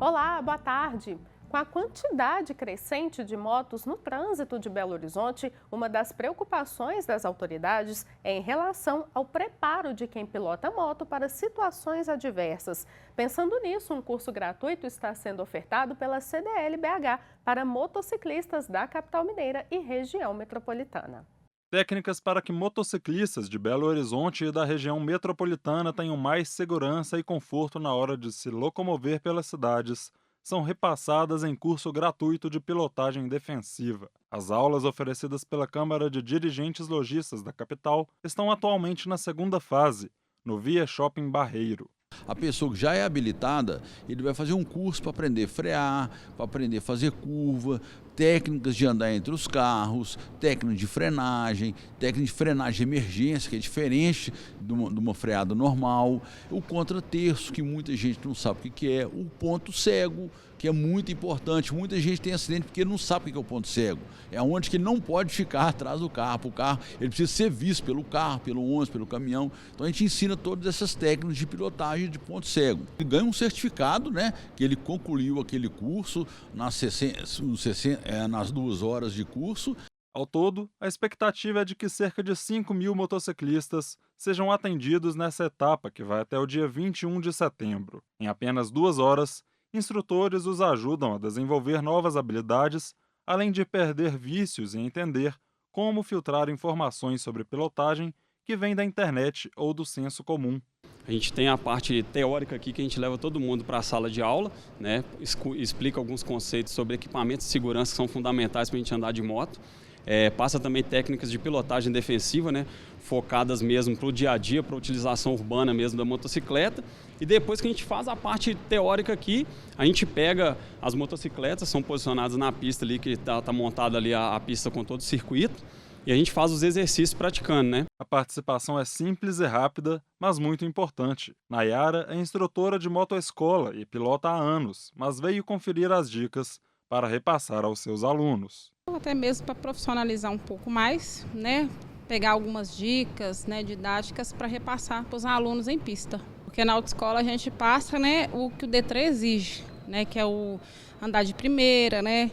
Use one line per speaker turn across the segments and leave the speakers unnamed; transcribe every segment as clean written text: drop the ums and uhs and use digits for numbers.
Olá, boa tarde. Com a quantidade crescente de motos no trânsito de Belo Horizonte, uma das preocupações das autoridades é em relação ao preparo de quem pilota moto para situações adversas. Pensando nisso, um curso gratuito está sendo ofertado pela CDL-BH para motociclistas da capital mineira e região metropolitana.
Técnicas para que motociclistas de Belo Horizonte e da região metropolitana tenham mais segurança e conforto na hora de se locomover pelas cidades são repassadas em curso gratuito de pilotagem defensiva. As aulas oferecidas pela Câmara de Dirigentes Lojistas da capital estão atualmente na segunda fase, no Via Shopping Barreiro.
A pessoa que já é habilitada, ele vai fazer um curso para aprender a frear, para aprender a fazer curva, técnicas de andar entre os carros, técnicas de frenagem de emergência, que é diferente de uma freada normal, o contraterço, que muita gente não sabe o que é, o ponto cego, que é muito importante. Muita gente tem acidente porque não sabe o que é o ponto cego. É onde que ele não pode ficar atrás do carro. O carro, ele precisa ser visto pelo carro, pelo ônibus, pelo caminhão. Então a gente ensina todas essas técnicas de pilotagem de ponto cego. Ele ganha um certificado, né, que ele concluiu aquele curso nas 2 horas de curso.
Ao todo, a expectativa é de que cerca de 5.000 motociclistas sejam atendidos nessa etapa que vai até o dia 21 de setembro. Em apenas 2 horas, instrutores os ajudam a desenvolver novas habilidades, além de perder vícios e entender como filtrar informações sobre pilotagem que vêm da internet ou do senso comum.
A gente tem a parte teórica aqui que a gente leva todo mundo para a sala de aula, né? Explica alguns conceitos sobre equipamentos de segurança que são fundamentais para a gente andar de moto. Passa também técnicas de pilotagem defensiva, né? Focadas mesmo para o dia a dia, para a utilização urbana mesmo da motocicleta. E depois que a gente faz a parte teórica aqui, a gente pega as motocicletas, são posicionadas na pista ali, que está montada ali a pista com todo o circuito, e a gente faz os exercícios praticando, né?
A participação é simples e rápida, mas muito importante. Nayara é instrutora de motoescola e pilota há anos, mas veio conferir as dicas para repassar aos seus alunos.
Até mesmo para profissionalizar um pouco mais, né? Pegar algumas dicas, né, didáticas para repassar para os alunos em pista. Porque na autoescola a gente passa, né, o que o D3 exige, né, que é o andar de primeira, né,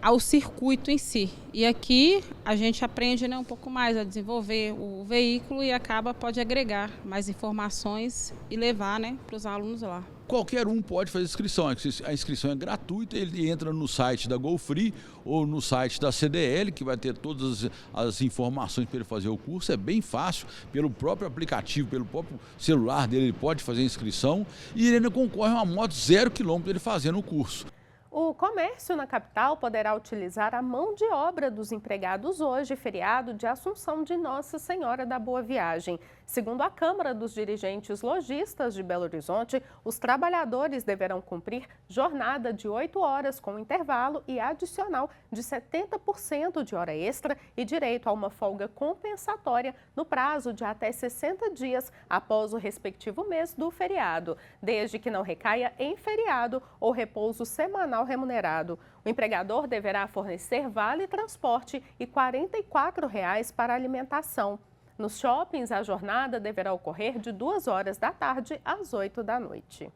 ao circuito em si. E aqui a gente aprende, né, um pouco mais a desenvolver o veículo e pode agregar mais informações e levar, né, para os alunos lá.
Qualquer um pode fazer inscrição, a inscrição é gratuita, ele entra no site da GoFree ou no site da CDL, que vai ter todas as informações para ele fazer o curso, é bem fácil, pelo próprio aplicativo, pelo próprio celular dele, ele pode fazer a inscrição e ele ainda concorre a uma moto 0 km ele fazendo o curso.
O comércio na capital poderá utilizar a mão de obra dos empregados hoje, feriado de Assunção de Nossa Senhora da Boa Viagem. Segundo a Câmara dos Dirigentes Lojistas de Belo Horizonte, os trabalhadores deverão cumprir jornada de 8 horas com intervalo e adicional de 70% de hora extra e direito a uma folga compensatória no prazo de até 60 dias após o respectivo mês do feriado, desde que não recaia em feriado ou repouso semanal remunerado. O empregador deverá fornecer vale transporte e R$ 44 para alimentação. Nos shoppings, a jornada deverá ocorrer de 2 horas da tarde às 8 da noite.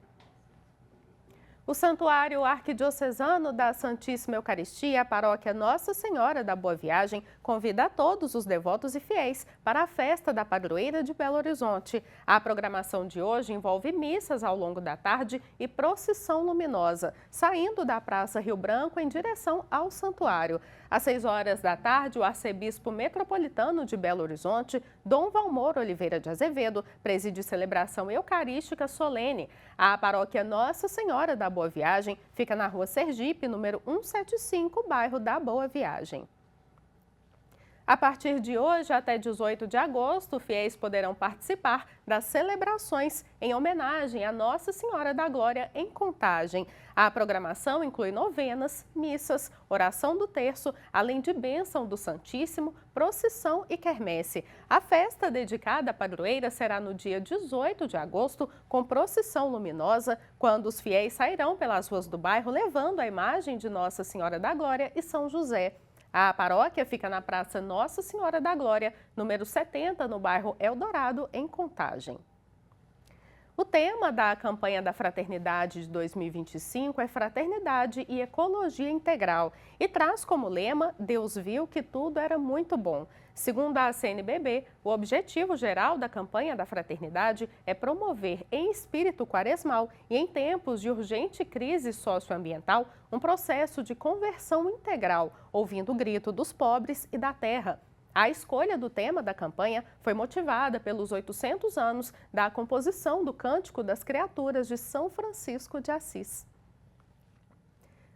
O Santuário Arquidiocesano da Santíssima Eucaristia, a paróquia Nossa Senhora da Boa Viagem, convida a todos os devotos e fiéis para a festa da padroeira de Belo Horizonte. A programação de hoje envolve missas ao longo da tarde e procissão luminosa, saindo da Praça Rio Branco em direção ao santuário. Às 6 horas da tarde, o arcebispo metropolitano de Belo Horizonte, Dom Valmor Oliveira de Azevedo, preside celebração eucarística solene. A paróquia Nossa Senhora da Boa Viagem fica na Rua Sergipe, número 175, bairro da Boa Viagem. A partir de hoje até 18 de agosto, fiéis poderão participar das celebrações em homenagem à Nossa Senhora da Glória em Contagem. A programação inclui novenas, missas, oração do terço, além de bênção do Santíssimo, procissão e quermesse. A festa dedicada à padroeira será no dia 18 de agosto, com procissão luminosa, quando os fiéis sairão pelas ruas do bairro levando a imagem de Nossa Senhora da Glória e São José. A paróquia fica na Praça Nossa Senhora da Glória, número 70, no bairro Eldorado, em Contagem. O tema da campanha da Fraternidade de 2025 é Fraternidade e Ecologia Integral e traz como lema Deus viu que tudo era muito bom. Segundo a CNBB, o objetivo geral da campanha da Fraternidade é promover em espírito quaresmal e em tempos de urgente crise socioambiental um processo de conversão integral, ouvindo o grito dos pobres e da terra. A escolha do tema da campanha foi motivada pelos 800 anos da composição do Cântico das Criaturas de São Francisco de Assis.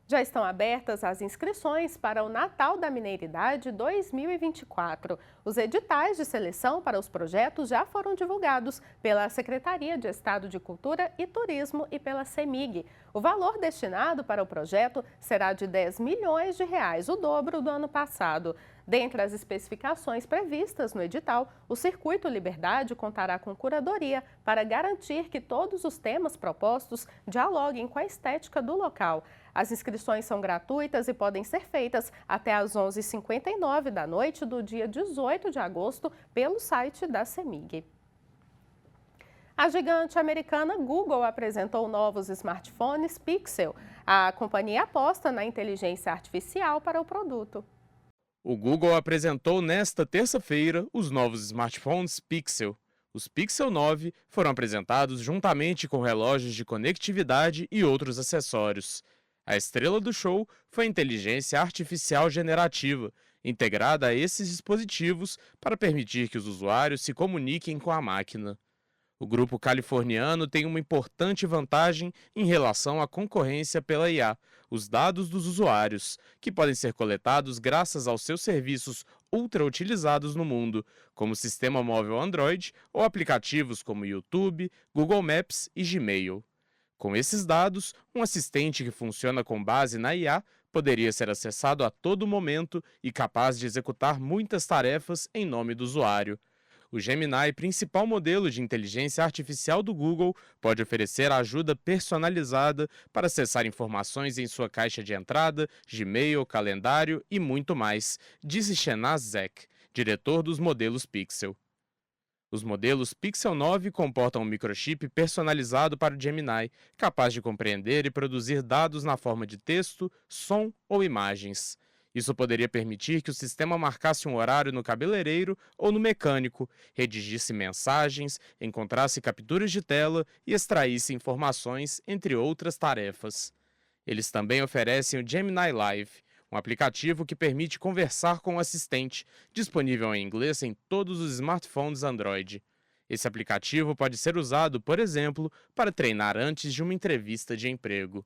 Já estão abertas as inscrições para o Natal da Mineiridade 2024. Os editais de seleção para os projetos já foram divulgados pela Secretaria de Estado de Cultura e Turismo e pela CEMIG. O valor destinado para o projeto será de R$10 milhões, o dobro do ano passado. Dentre as especificações previstas no edital, o Circuito Liberdade contará com curadoria para garantir que todos os temas propostos dialoguem com a estética do local. As inscrições são gratuitas e podem ser feitas até às 11h59 da noite do dia 18 de agosto pelo site da CEMIG. A gigante americana Google apresentou novos smartphones Pixel. A companhia aposta na inteligência artificial para o produto.
O Google apresentou nesta terça-feira os novos smartphones Pixel. Os Pixel 9 foram apresentados juntamente com relógios de conectividade e outros acessórios. A estrela do show foi a inteligência artificial generativa, integrada a esses dispositivos para permitir que os usuários se comuniquem com a máquina. O grupo californiano tem uma importante vantagem em relação à concorrência pela IA, os dados dos usuários, que podem ser coletados graças aos seus serviços ultra-utilizados no mundo, como o sistema móvel Android ou aplicativos como YouTube, Google Maps e Gmail. Com esses dados, um assistente que funciona com base na IA poderia ser acessado a todo momento e capaz de executar muitas tarefas em nome do usuário. O Gemini, principal modelo de inteligência artificial do Google, pode oferecer ajuda personalizada para acessar informações em sua caixa de entrada, Gmail, calendário e muito mais, disse Shenaz Zek, diretor dos modelos Pixel. Os modelos Pixel 9 comportam um microchip personalizado para o Gemini, capaz de compreender e produzir dados na forma de texto, som ou imagens. Isso poderia permitir que o sistema marcasse um horário no cabeleireiro ou no mecânico, redigisse mensagens, encontrasse capturas de tela e extraísse informações, entre outras tarefas. Eles também oferecem o Gemini Live, um aplicativo que permite conversar com o assistente, disponível em inglês em todos os smartphones Android. Esse aplicativo pode ser usado, por exemplo, para treinar antes de uma entrevista de emprego.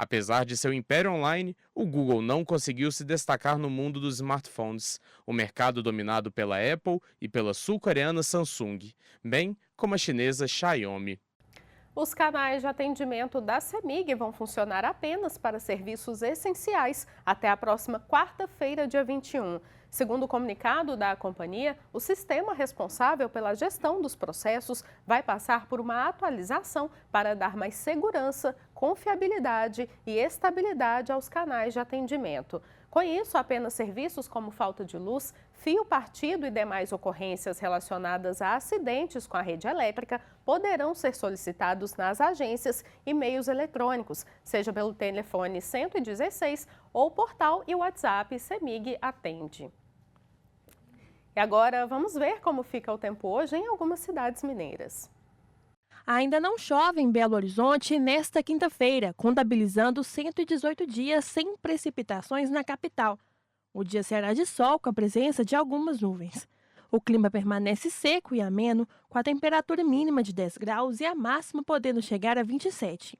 Apesar de seu império online, o Google não conseguiu se destacar no mundo dos smartphones, o mercado dominado pela Apple e pela sul-coreana Samsung, bem como a chinesa Xiaomi.
Os canais de atendimento da CEMIG vão funcionar apenas para serviços essenciais até a próxima quarta-feira, dia 21. Segundo o comunicado da companhia, o sistema responsável pela gestão dos processos vai passar por uma atualização para dar mais segurança, confiabilidade e estabilidade aos canais de atendimento. Com isso, apenas serviços como falta de luz, fio partido e demais ocorrências relacionadas a acidentes com a rede elétrica poderão ser solicitados nas agências e meios eletrônicos, seja pelo telefone 116 ou portal e WhatsApp CEMIG Atende. E agora vamos ver como fica o tempo hoje em algumas cidades mineiras.
Ainda não chove em Belo Horizonte nesta quinta-feira, contabilizando 118 dias sem precipitações na capital. O dia será de sol com a presença de algumas nuvens. O clima permanece seco e ameno, com a temperatura mínima de 10 graus e a máxima podendo chegar a 27.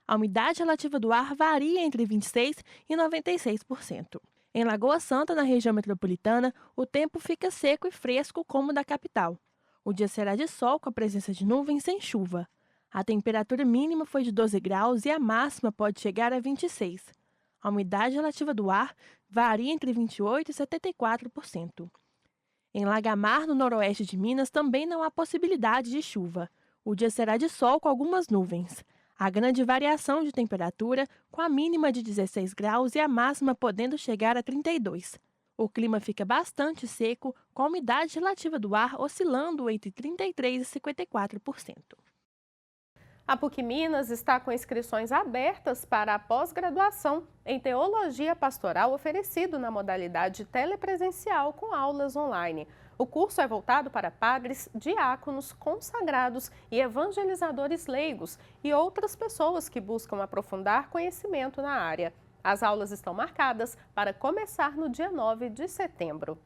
A umidade relativa do ar varia entre 26% e 96%. Em Lagoa Santa, na região metropolitana, o tempo fica seco e fresco como o da capital. O dia será de sol com a presença de nuvens sem chuva. A temperatura mínima foi de 12 graus e a máxima pode chegar a 26. A umidade relativa do ar varia entre 28% e 74%. Em Lagamar, no noroeste de Minas, também não há possibilidade de chuva. O dia será de sol com algumas nuvens. Há grande variação de temperatura, com a mínima de 16 graus e a máxima podendo chegar a 32. O clima fica bastante seco, com a umidade relativa do ar oscilando entre 33% e 54%.
A PUC Minas está com inscrições abertas para a pós-graduação em Teologia Pastoral oferecido na modalidade telepresencial com aulas online. O curso é voltado para padres, diáconos, consagrados e evangelizadores leigos e outras pessoas que buscam aprofundar conhecimento na área. As aulas estão marcadas para começar no dia 9 de setembro.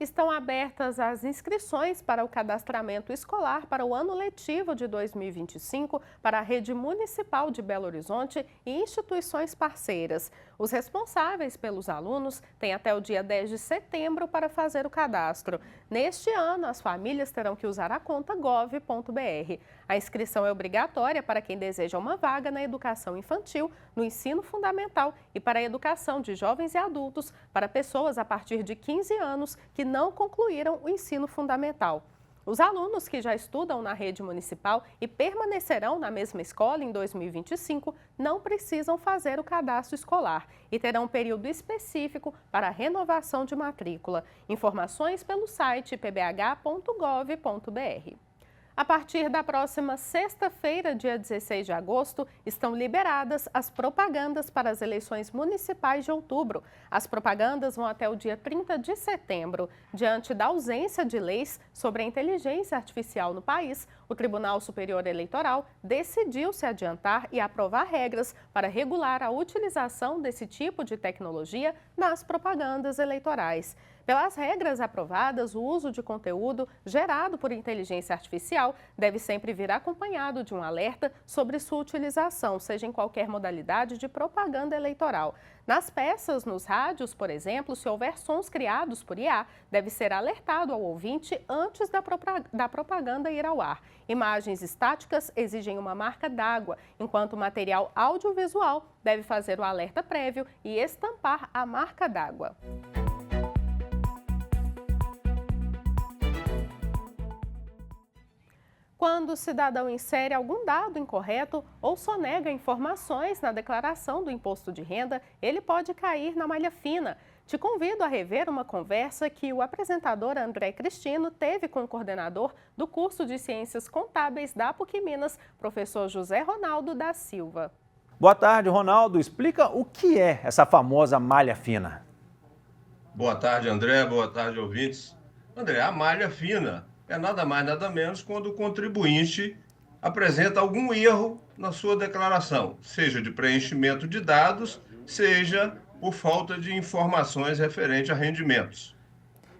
Estão abertas as inscrições para o cadastramento escolar para o ano letivo de 2025 para a rede municipal de Belo Horizonte e instituições parceiras. Os responsáveis pelos alunos têm até o dia 10 de setembro para fazer o cadastro. Neste ano, as famílias terão que usar a conta gov.br. A inscrição é obrigatória para quem deseja uma vaga na educação infantil, no ensino fundamental e para a educação de jovens e adultos para pessoas a partir de 15 anos que não concluíram o ensino fundamental. Os alunos que já estudam na rede municipal e permanecerão na mesma escola em 2025 não precisam fazer o cadastro escolar e terão um período específico para a renovação de matrícula. Informações pelo site pbh.gov.br. A partir da próxima sexta-feira, dia 16 de agosto, estão liberadas as propagandas para as eleições municipais de outubro. As propagandas vão até o dia 30 de setembro. Diante da ausência de leis sobre a inteligência artificial no país, o Tribunal Superior Eleitoral decidiu se adiantar e aprovar regras para regular a utilização desse tipo de tecnologia nas propagandas eleitorais. Pelas regras aprovadas, o uso de conteúdo gerado por inteligência artificial deve sempre vir acompanhado de um alerta sobre sua utilização, seja em qualquer modalidade de propaganda eleitoral. Nas peças, nos rádios, por exemplo, se houver sons criados por IA, deve ser alertado ao ouvinte antes da propaganda ir ao ar. Imagens estáticas exigem uma marca d'água, enquanto o material audiovisual deve fazer o alerta prévio e estampar a marca d'água. Quando o cidadão insere algum dado incorreto ou sonega informações na declaração do imposto de renda, ele pode cair na malha fina. Te convido a rever uma conversa que o apresentador André Cristino teve com o coordenador do curso de Ciências Contábeis da PUC Minas, professor José Ronaldo da Silva.
Boa tarde, Ronaldo. Explica o que é essa famosa malha fina.
Boa tarde, André. Boa tarde, ouvintes. André, a malha fina é nada mais, nada menos quando o contribuinte apresenta algum erro na sua declaração, seja de preenchimento de dados, seja por falta de informações referentes a rendimentos.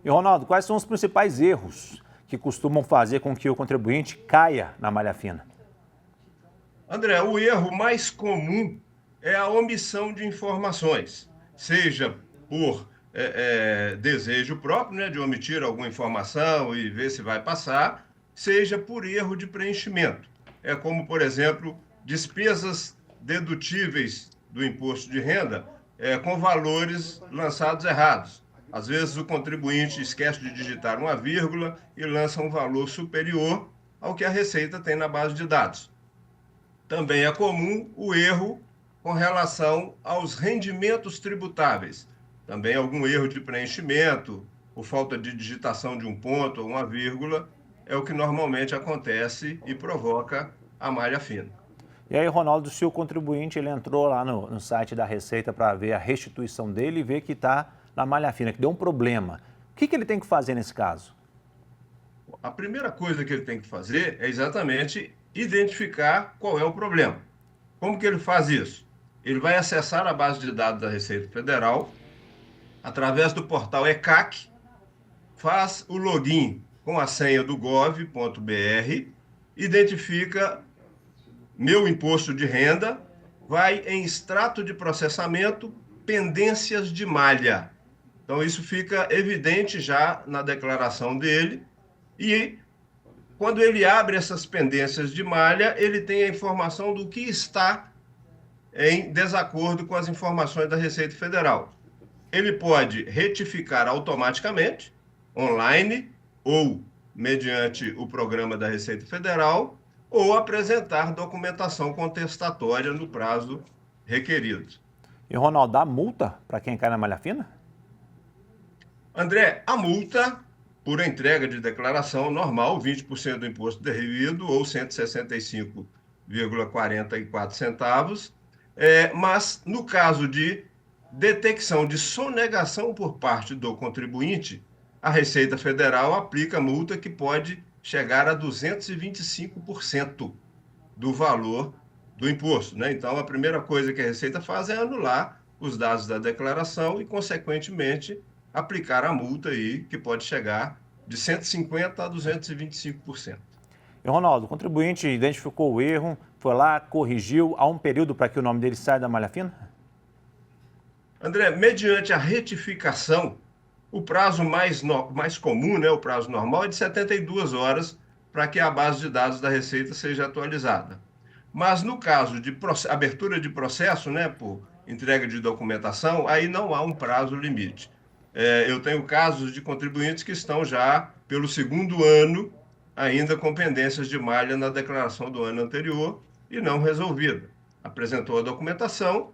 E, Ronaldo, quais são os principais erros que costumam fazer com que o contribuinte caia na malha fina?
André, o erro mais comum é a omissão de informações, seja por desejo próprio, né, de omitir alguma informação e ver se vai passar, seja por erro de preenchimento. É como, por exemplo, despesas dedutíveis do imposto de renda com valores lançados errados. Às vezes o contribuinte esquece de digitar uma vírgula e lança um valor superior ao que a Receita tem na base de dados. Também é comum o erro com relação aos rendimentos tributáveis. Também algum erro de preenchimento, por falta de digitação de um ponto ou uma vírgula, é o que normalmente acontece e provoca a malha fina.
E aí, Ronaldo, se o contribuinte ele entrou lá no site da Receita para ver a restituição dele e ver que está na malha fina, que deu um problema, o que ele tem que fazer nesse caso?
A primeira coisa que ele tem que fazer é exatamente identificar qual é o problema. Como que ele faz isso? Ele vai acessar a base de dados da Receita Federal, através do portal ECAC, faz o login com a senha do gov.br, identifica meu imposto de renda, vai em extrato de processamento, pendências de malha. Então isso fica evidente já na declaração dele e quando ele abre essas pendências de malha, ele tem a informação do que está em desacordo com as informações da Receita Federal. Ele pode retificar automaticamente, online, ou mediante o programa da Receita Federal, ou apresentar documentação contestatória no prazo requerido.
E, Ronaldo, dá multa para quem cai na malha fina?
André, a multa por entrega de declaração normal, 20% do imposto devido ou R$ 165,90 0,44 mas no caso de detecção de sonegação por parte do contribuinte, a Receita Federal aplica multa que pode chegar a 225% do valor do imposto, né? Então, a primeira coisa que a Receita faz é anular os dados da declaração e, consequentemente, aplicar a multa aí, que pode chegar de 150% a 225%.
E, Ronaldo, o contribuinte identificou o erro, foi lá, corrigiu, há um período para que o nome dele saia da malha fina?
André, mediante a retificação, o prazo mais comum, né, o prazo normal, é de 72 horas para que a base de dados da Receita seja atualizada. Mas no caso de abertura de processo, né, por entrega de documentação, aí não há um prazo limite. Eu tenho casos de contribuintes que estão já pelo segundo ano ainda com pendências de malha na declaração do ano anterior e não resolvida. Apresentou a documentação,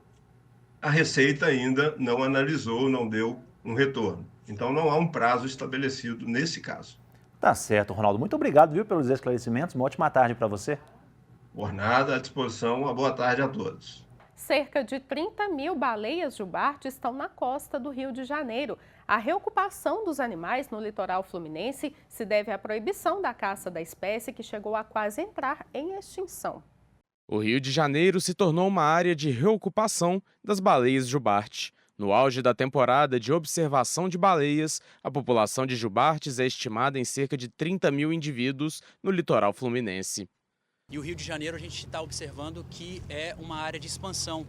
a Receita ainda não analisou, não deu um retorno. Então não há um prazo estabelecido nesse caso.
Tá certo, Ronaldo. Muito obrigado, viu, pelos esclarecimentos. Uma ótima tarde para você.
Por nada, à disposição. Uma boa tarde a todos.
Cerca de 30 mil baleias jubarte estão na costa do Rio de Janeiro. A reocupação dos animais no litoral fluminense se deve à proibição da caça da espécie, que chegou a quase entrar em extinção.
O Rio de Janeiro se tornou uma área de reocupação das baleias jubarte. No auge da temporada de observação de baleias, a população de jubartes é estimada em cerca de 30 mil indivíduos no litoral fluminense.
E o Rio de Janeiro a gente está observando que é uma área de expansão,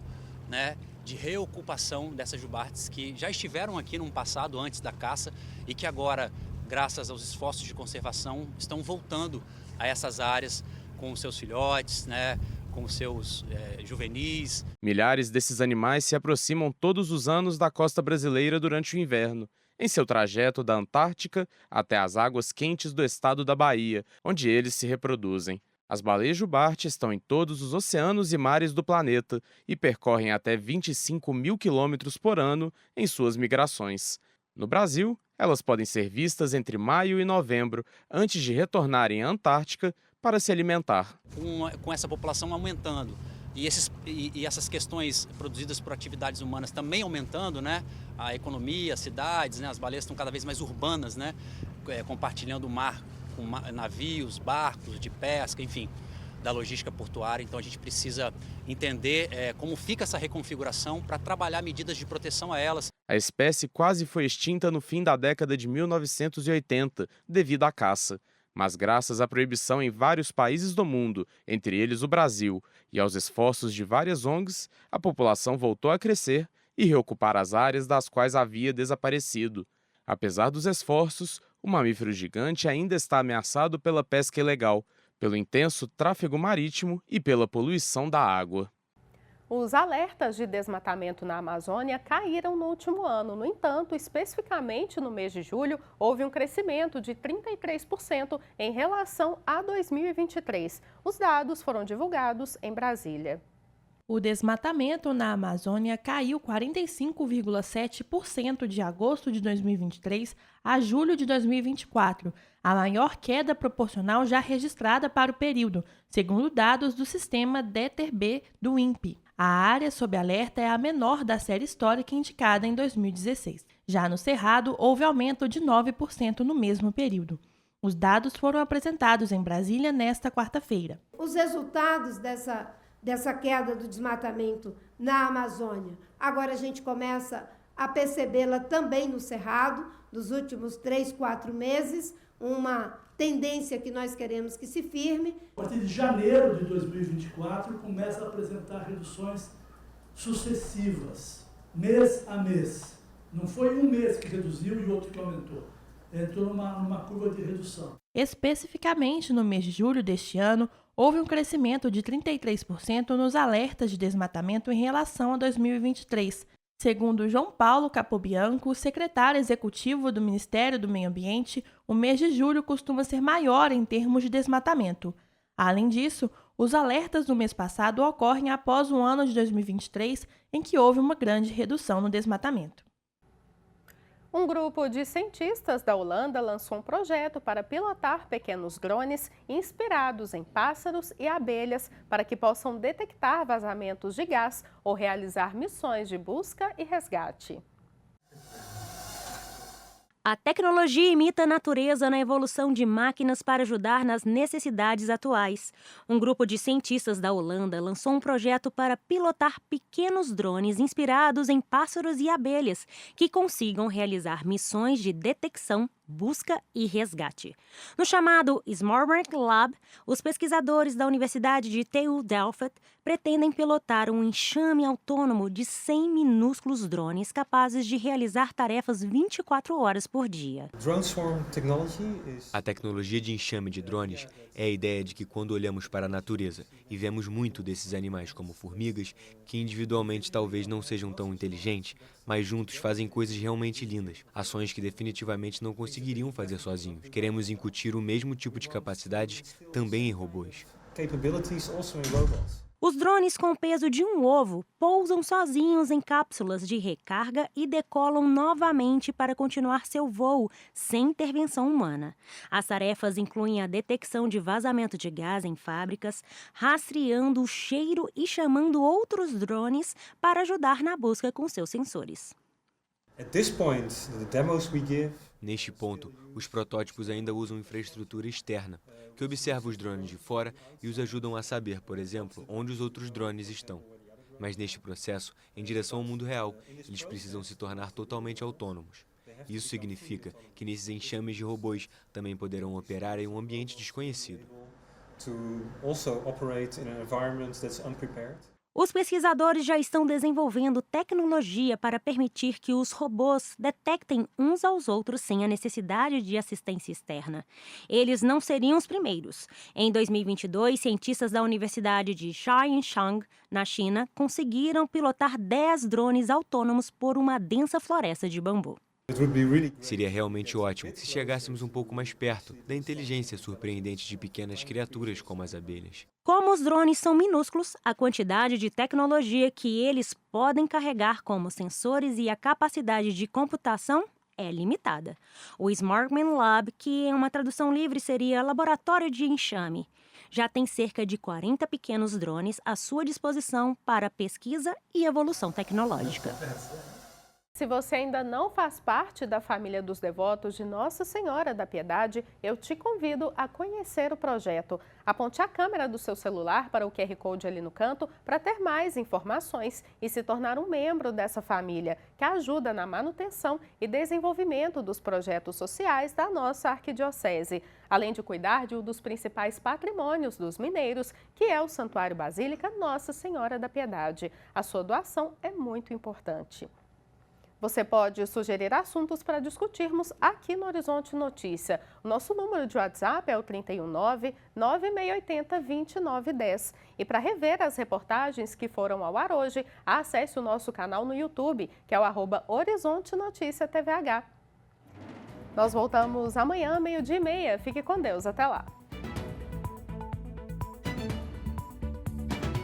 né, de reocupação dessas jubartes que já estiveram aqui no passado, antes da caça, e que agora, graças aos esforços de conservação, estão voltando a essas áreas com os seus filhotes, né, com os seus juvenis.
Milhares desses animais se aproximam todos os anos da costa brasileira durante o inverno, em seu trajeto da Antártica até as águas quentes do estado da Bahia, onde eles se reproduzem. As baleias jubarte estão em todos os oceanos e mares do planeta e percorrem até 25 mil quilômetros por ano em suas migrações. No Brasil, elas podem ser vistas entre maio e novembro, antes de retornarem à Antártica para se alimentar.
Com essa população aumentando e essas questões produzidas por atividades humanas também aumentando, né? A economia, as cidades, né? As baleias estão cada vez mais urbanas, né? Compartilhando o mar com navios, barcos de pesca, enfim, da logística portuária. Então a gente precisa entender como fica essa reconfiguração para trabalhar medidas de proteção a elas.
A espécie quase foi extinta no fim da década de 1980, devido à caça. Mas graças à proibição em vários países do mundo, entre eles o Brasil, e aos esforços de várias ONGs, a população voltou a crescer e reocupar as áreas das quais havia desaparecido. Apesar dos esforços, o mamífero gigante ainda está ameaçado pela pesca ilegal, pelo intenso tráfego marítimo e pela poluição da água.
Os alertas de desmatamento na Amazônia caíram no último ano. No entanto, especificamente no mês de julho, houve um crescimento de 33% em relação a 2023. Os dados foram divulgados em Brasília.
O desmatamento na Amazônia caiu 45,7% de agosto de 2023 a julho de 2024, a maior queda proporcional já registrada para o período, segundo dados do sistema DETER-B do INPE. A área sob alerta é a menor da série histórica indicada em 2016. Já no Cerrado, houve aumento de 9% no mesmo período. Os dados foram apresentados em Brasília nesta quarta-feira.
Os resultados dessa queda do desmatamento na Amazônia, agora a gente começa a percebê-la também no Cerrado, nos últimos 3, 4 meses, uma tendência que nós queremos que se firme.
A partir de janeiro de 2024, começa a apresentar reduções sucessivas, mês a mês. Não foi um mês que reduziu e outro que aumentou. Entrou numa curva de redução.
Especificamente no mês de julho deste ano, houve um crescimento de 33% nos alertas de desmatamento em relação a 2023. Segundo João Paulo Capobianco, secretário executivo do Ministério do Meio Ambiente, o mês de julho costuma ser maior em termos de desmatamento. Além disso, os alertas do mês passado ocorrem após o ano de 2023, em que houve uma grande redução no desmatamento.
Um grupo de cientistas da Holanda lançou um projeto para pilotar pequenos drones inspirados em pássaros e abelhas para que possam detectar vazamentos de gás ou realizar missões de busca e resgate.
A tecnologia imita a natureza na evolução de máquinas para ajudar nas necessidades atuais. Um grupo de cientistas da Holanda lançou um projeto para pilotar pequenos drones inspirados em pássaros e abelhas que consigam realizar missões de detecção, busca e resgate. No chamado Smart Lab, os pesquisadores da Universidade de TU Delft pretendem pilotar um enxame autônomo de 100 minúsculos drones capazes de realizar tarefas 24 horas por dia.
A tecnologia de enxame de drones é a ideia de que quando olhamos para a natureza e vemos muito desses animais como formigas, que individualmente talvez não sejam tão inteligentes, mas juntos fazem coisas realmente lindas, ações que definitivamente não conseguiriam fazer sozinhos. Queremos incutir o mesmo tipo de capacidades também em robôs.
Os drones com o peso de um ovo pousam sozinhos em cápsulas de recarga e decolam novamente para continuar seu voo sem intervenção humana. As tarefas incluem a detecção de vazamento de gás em fábricas, rastreando o cheiro e chamando outros drones para ajudar na busca com seus sensores.
Neste ponto, os protótipos ainda usam infraestrutura externa, que observa os drones de fora e os ajudam a saber, por exemplo, onde os outros drones estão. Mas neste processo, em direção ao mundo real, eles precisam se tornar totalmente autônomos. Isso significa que nesses enxames de robôs também poderão operar em um ambiente desconhecido.
Os pesquisadores já estão desenvolvendo tecnologia para permitir que os robôs detectem uns aos outros sem a necessidade de assistência externa. Eles não seriam os primeiros. Em 2022, cientistas da Universidade de Xiangshan, na China, conseguiram pilotar 10 drones autônomos por uma densa floresta de bambu.
Seria realmente ótimo se chegássemos um pouco mais perto da inteligência surpreendente de pequenas criaturas como as abelhas.
Como os drones são minúsculos, a quantidade de tecnologia que eles podem carregar, como sensores e a capacidade de computação, é limitada. O Smartman Lab, que em uma tradução livre seria laboratório de enxame, já tem cerca de 40 pequenos drones à sua disposição para pesquisa e evolução tecnológica.
Se você ainda não faz parte da família dos devotos de Nossa Senhora da Piedade, eu te convido a conhecer o projeto. Aponte a câmera do seu celular para o QR Code ali no canto para ter mais informações e se tornar um membro dessa família, que ajuda na manutenção e desenvolvimento dos projetos sociais da nossa arquidiocese, além de cuidar de um dos principais patrimônios dos mineiros, que é o Santuário Basílica Nossa Senhora da Piedade. A sua doação é muito importante. Você pode sugerir assuntos para discutirmos aqui no Horizonte Notícia. O nosso número de WhatsApp é o 319-9680-2910. E para rever as reportagens que foram ao ar hoje, acesse o nosso canal no YouTube, que é o @Horizonte Notícia TVH. Nós voltamos amanhã, 12:30. Fique com Deus. Até lá.